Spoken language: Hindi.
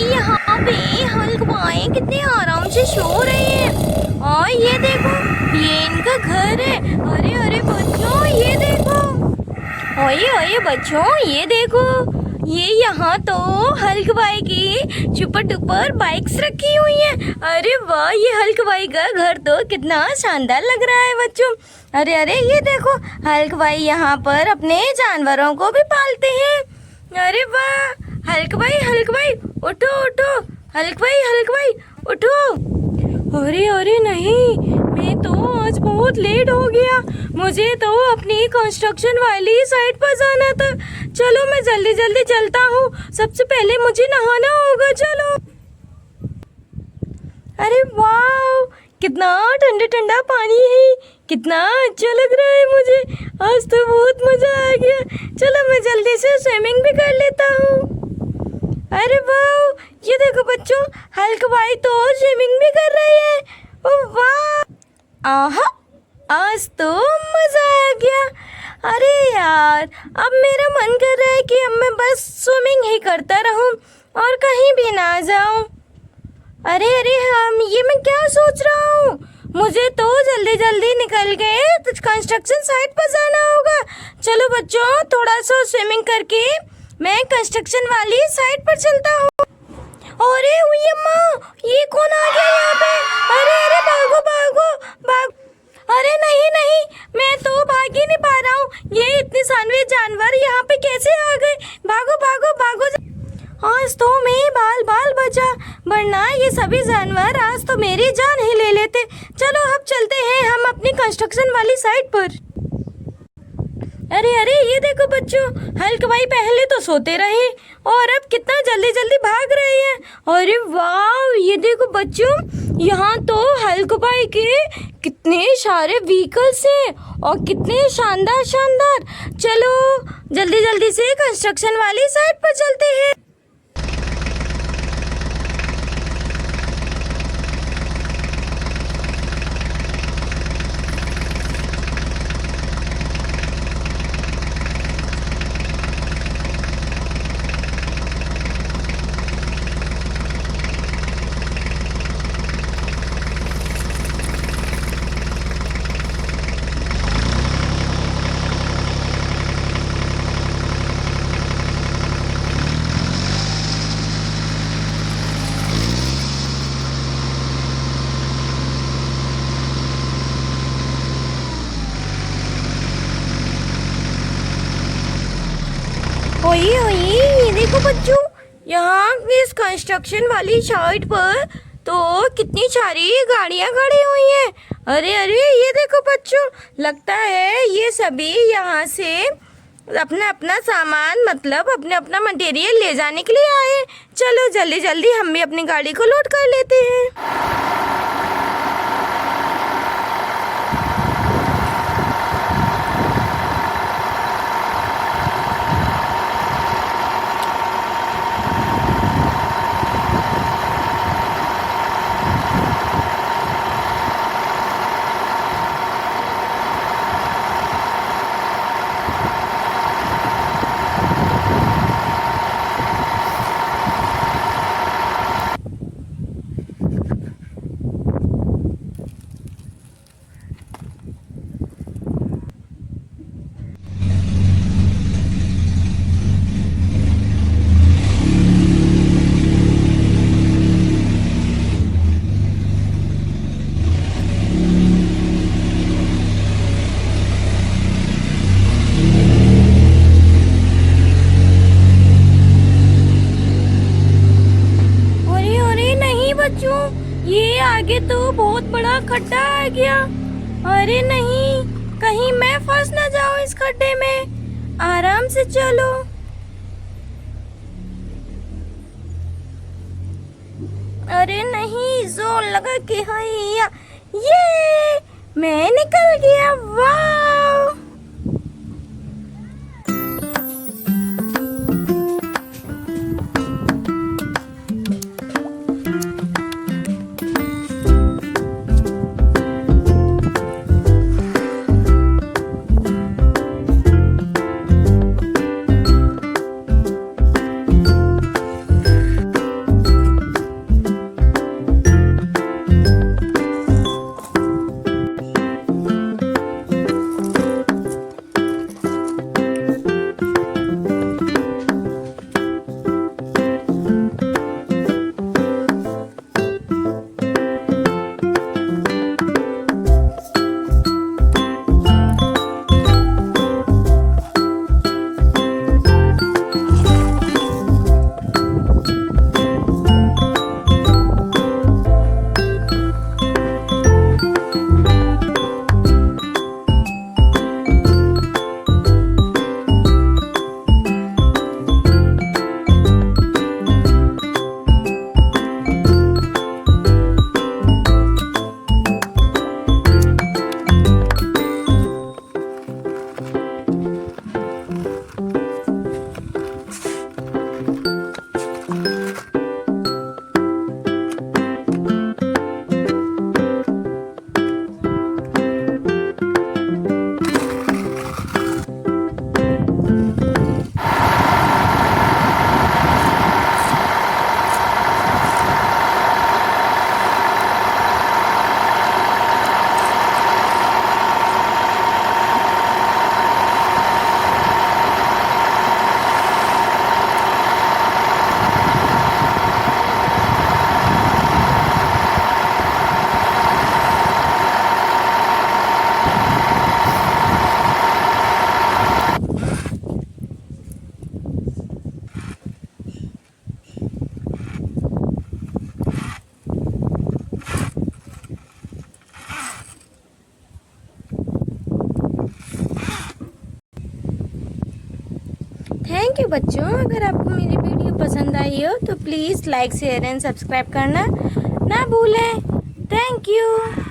यहाँ पे हल्कवाएं कितने आराम से सो रहे हैं। और ये देखो, ये इनका घर है। अरे अरे बच्चों ये देखो, ओए ओए बच्चों ये देखो, ये यहाँ तो हल्कवाई की सुपर डुपर बाइक्स रखी हुई हैं। अरे वाह, ये हल्कवाई का घर तो कितना शानदार लग रहा है बच्चों। अरे अरे ये देखो, हल्कवाई यहाँ पर अपने जानवरों को भी पालते हैं। अरे वाह, हल्कवाई हल्कवाई उठो उठो, हल्कवाई हल्कवाई उठो। अरे अरे नहीं, मैं तो आज बहुत लेट हो गया। मुझे तो अपनी कंस्ट्रक्शन वाली साइट पर जाना था। चलो मैं जल्दी जल्दी चलता हूँ, सबसे पहले मुझे नहाना होगा। चलो। अरे वाह, कितना ठंडा ठंडा पानी है, कितना अच्छा लग रहा है मुझे। आज तो बहुत मजा आ गया। चलो मैं जल्दी से स्विमिंग भी कर लेता हूँ। अरे वाह, ये देखो बच्चों, हल्कवाई तो स्विमिंग भी कर रही है। ओह वाह, आहा, आज तो मजा आ गया। अरे यार, अब मेरा मन कर रहा है कि अब मैं बस स्विमिंग ही करता रहूं और कहीं भी ना जाऊं। अरे अरे हम ये मैं क्या सोच रहा हूँ, मुझे तो जल्दी जल्दी निकल के कंस्ट्रक्शन साइट पर जाना होगा। चलो बच्चों, थोड़ा सा स्विमिंग करके मैं कंस्ट्रक्शन वाली साइट पर चलता हूँ। अरे हुई अम्मा, ये कौन आ गया यहाँ पे? अरे अरे भागो भागो भागो। अरे नहीं नहीं, मैं तो भाग ही नहीं पा रहा हूँ। ये इतने सानवे जानवर यहाँ पे कैसे आ गए? भागो भागो भागो। आज तो मैं बाल बाल बचा, वरना ये सभी जानवर आज तो मेरी जान ही ले लेते। चलो अब चलते हैं हम अपनी कंस्ट्रक्शन वाली साइट पर। अरे अरे ये देखो बच्चों, हल्कवाई पहले तो सोते रहे और अब कितना जल्दी जल्दी भाग रहे हैं। अरे वाह, ये देखो बच्चों, यहाँ तो हल्कवाई के कितने सारे व्हीकल्स हैं और कितने शानदार शानदार। चलो जल्दी जल्दी से कंस्ट्रक्शन वाली साइट पर चलते हैं। ओए ओए ये देखो बच्चों, यहाँ इस कंस्ट्रक्शन वाली साइट पर तो कितनी सारी गाड़ियाँ खड़ी हुई हैं। अरे अरे ये देखो बच्चों, लगता है ये सभी यहाँ से अपना अपना सामान, मतलब अपना अपना मटेरियल ले जाने के लिए आए। चलो जल्दी जल्दी हम भी अपनी गाड़ी को लोड कर लेते हैं। ये आगे तो बहुत बड़ा खड्डा आ गया। अरे नहीं, कहीं मैं फंस ना जाऊं इस खड्डे में। आराम से चलो। अरे नहीं, जोर लगा के हैया, ये मैं निकल गया। वाह, थैंक यू बच्चों। अगर आपको मेरी वीडियो पसंद आई हो तो please like share and subscribe करना ना भूलें। Thank you.